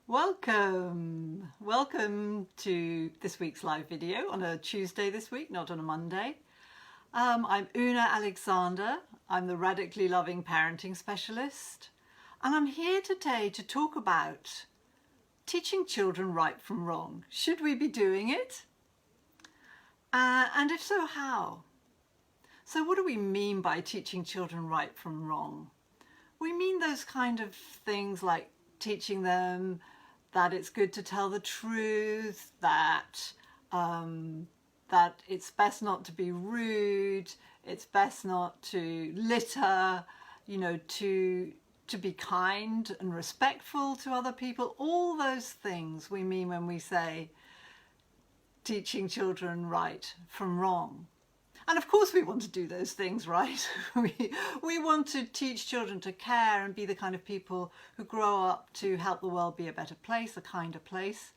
Welcome to this week's live video on a Tuesday this week, not on a Monday. I'm Una Alexander. I'm the Radically Loving Parenting Specialist, and I'm here today to talk about teaching children right from wrong. Should we be doing it? And if so, how? So what do we mean by teaching children right from wrong? We mean those kind of things like teaching them that it's good to tell the truth, that it's best not to be rude, it's best not to litter, to be kind and respectful to other people. All those things we mean when we say teaching children right from wrong. And of course we want to do those things, right? we want to teach children to care and be the kind of people who grow up to help the world be a better place, a kinder place.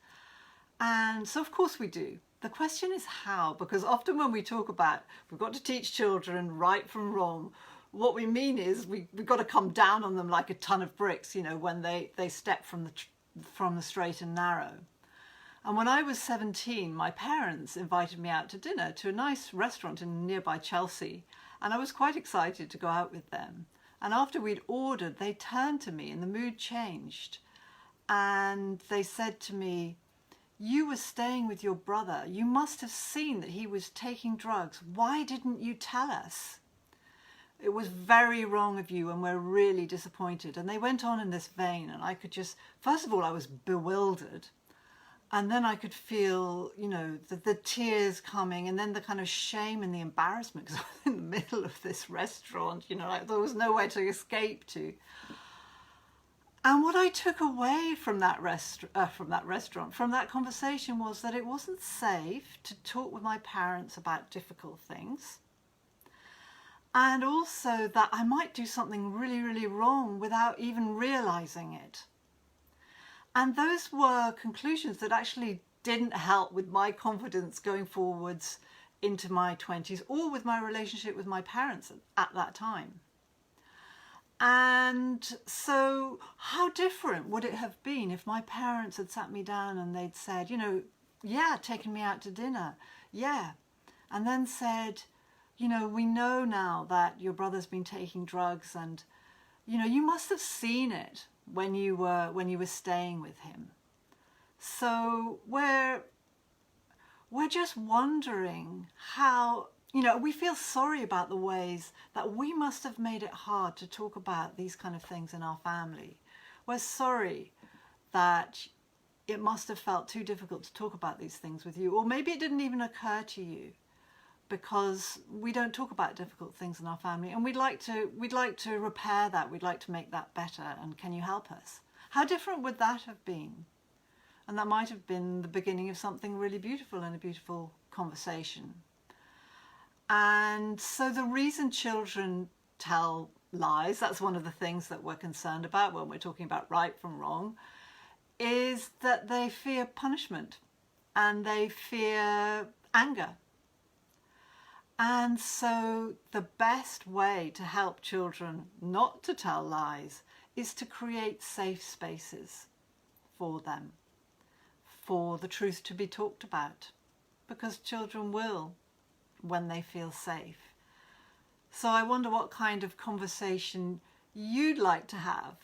And so of course we do. The question is how, because often when we talk about we've got to teach children right from wrong, what we mean is we've got to come down on them like a ton of bricks, when they step from the straight and narrow. And when I was 17, my parents invited me out to dinner to a nice restaurant in nearby Chelsea, and I was quite excited to go out with them. And after we'd ordered, they turned to me and the mood changed. And they said to me, "You were staying with your brother. You must have seen that he was taking drugs. Why didn't you tell us? It was very wrong of you and we're really disappointed." And they went on in this vein, and I could just, first of all, I was bewildered. And then I could feel, the tears coming, and then the kind of shame and the embarrassment, because I was in the middle of this restaurant, like there was nowhere to escape to. And what I took away from that restaurant, from that conversation, was that it wasn't safe to talk with my parents about difficult things. And also that I might do something really, really wrong without even realizing it. And those were conclusions that actually didn't help with my confidence going forwards into my 20s or with my relationship with my parents at that time. And so how different would it have been if my parents had sat me down and they'd said, yeah, taken me out to dinner, yeah. And then said, we know now that your brother's been taking drugs, and, you must have seen it when you were staying with him. So we're just wondering how, we feel sorry about the ways that we must have made it hard to talk about these kind of things in our family. We're sorry that it must have felt too difficult to talk about these things with you, or maybe it didn't even occur to you, because we don't talk about difficult things in our family, and we'd like to repair that. We'd like to make that better, and can you help us? How different would that have been? And that might have been the beginning of something really beautiful and a beautiful conversation. And so the reason children tell lies, that's one of the things that we're concerned about when we're talking about right from wrong, is that they fear punishment and they fear anger. And so the best way to help children not to tell lies is to create safe spaces for them, for the truth to be talked about, because children will when they feel safe. So I wonder what kind of conversation you'd like to have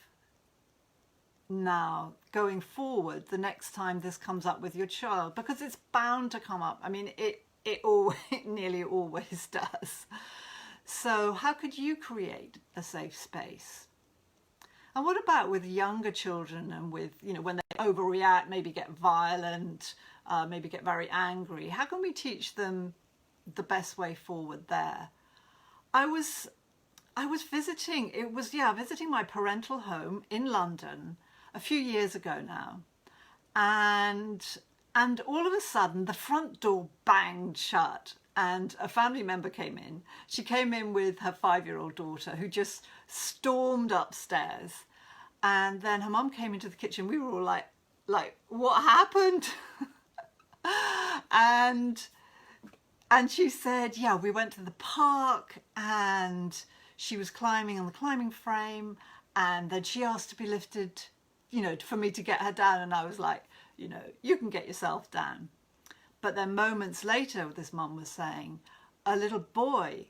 now going forward the next time this comes up with your child, because it's bound to come up. I mean, it nearly always does. So how could you create a safe space? And what about with younger children, and with, when they overreact, maybe get violent, maybe get very angry? How can we teach them the best way forward there? I was visiting my parental home in London a few years ago now, and all of a sudden, the front door banged shut and a family member came in. She came in with her 5-year-old daughter, who just stormed upstairs. And then her mum came into the kitchen. We were all like, what happened? and she said, yeah, we went to the park and she was climbing on the climbing frame, and then she asked to be lifted you know, for me to get her down. And I was like, you know, you can get yourself down. But then moments later, this mum was saying, a little boy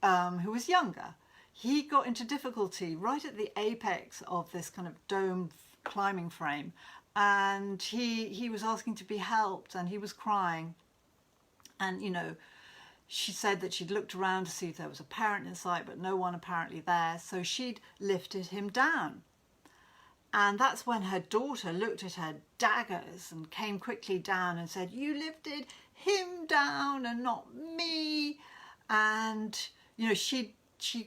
who was younger, he got into difficulty right at the apex of this kind of dome climbing frame, and he was asking to be helped, and he was crying. And, you know, she said that she'd looked around to see if there was a parent in sight, but no one apparently there, so she'd lifted him down. And that's when her daughter looked at her daggers and came quickly down and said, you lifted him down and not me. And, you know, she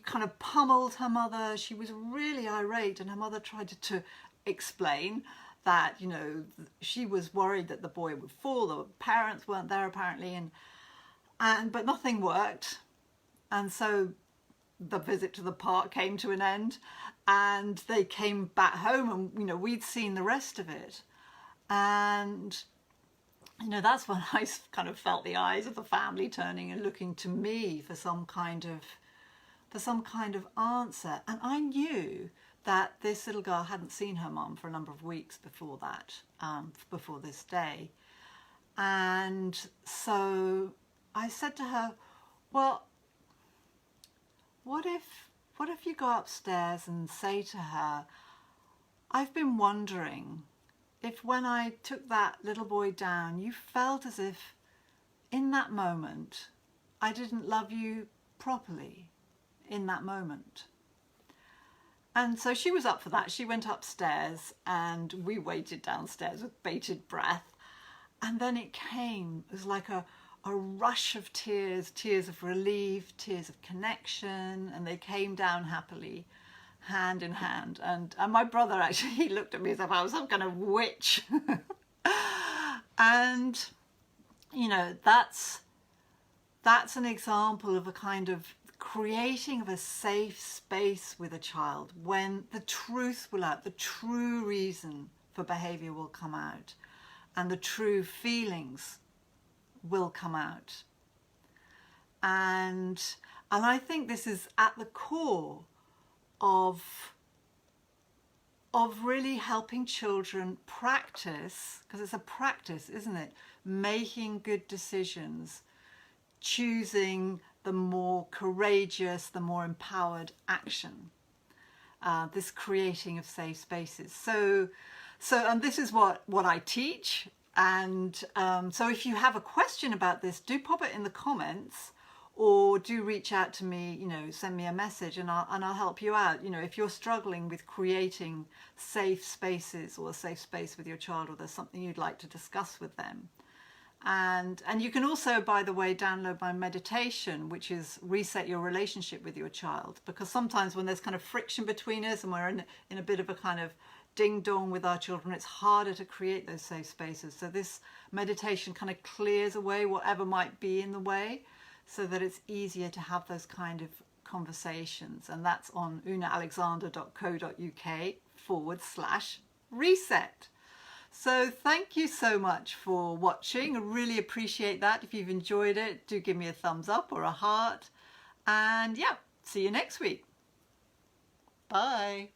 kind of pummeled her mother. She was really irate, and her mother tried to explain that, you know, she was worried that the boy would fall. The parents weren't there apparently, but nothing worked. And so the visit to the park came to an end, and they came back home, and, you know, we'd seen the rest of it. And, you know, that's when I kind of felt the eyes of the family turning and looking to me for some kind of answer. And I knew that this little girl hadn't seen her mum for a number of weeks before that, before this day. And so I said to her, well, what if you go upstairs and say to her, I've been wondering if when I took that little boy down, you felt as if in that moment I didn't love you properly in that moment. And so she was up for that. She went upstairs, and we waited downstairs with bated breath. And then it came. It was like a rush of tears, tears of relief, tears of connection, and they came down happily, hand in hand. And my brother, actually, he looked at me as if I was some kind of witch. And, you know, that's an example of a kind of creating of a safe space with a child when the truth will out, the true reason for behavior will come out, and the true feelings will come out. And I think this is at the core of really helping children practice, because it's a practice, isn't it? Making good decisions, choosing the more courageous, the more empowered action. This creating of safe spaces. So this is what I teach. And so if you have a question about this, do pop it in the comments, or do reach out to me, you know, send me a message, and I'll help you out. You know, if you're struggling with creating safe spaces, or a safe space with your child, or there's something you'd like to discuss with them. And you can also, by the way, download my meditation, which is reset your relationship with your child. Because sometimes when there's kind of friction between us, and we're in a bit of a kind of ding dong with our children, it's harder to create those safe spaces. So this meditation kind of clears away whatever might be in the way, so that it's easier to have those kind of conversations. And that's on unaalexander.co.uk/reset. So thank you so much for watching. I really appreciate that. If you've enjoyed it, do give me a thumbs up or a heart. And yeah, see you next week. Bye.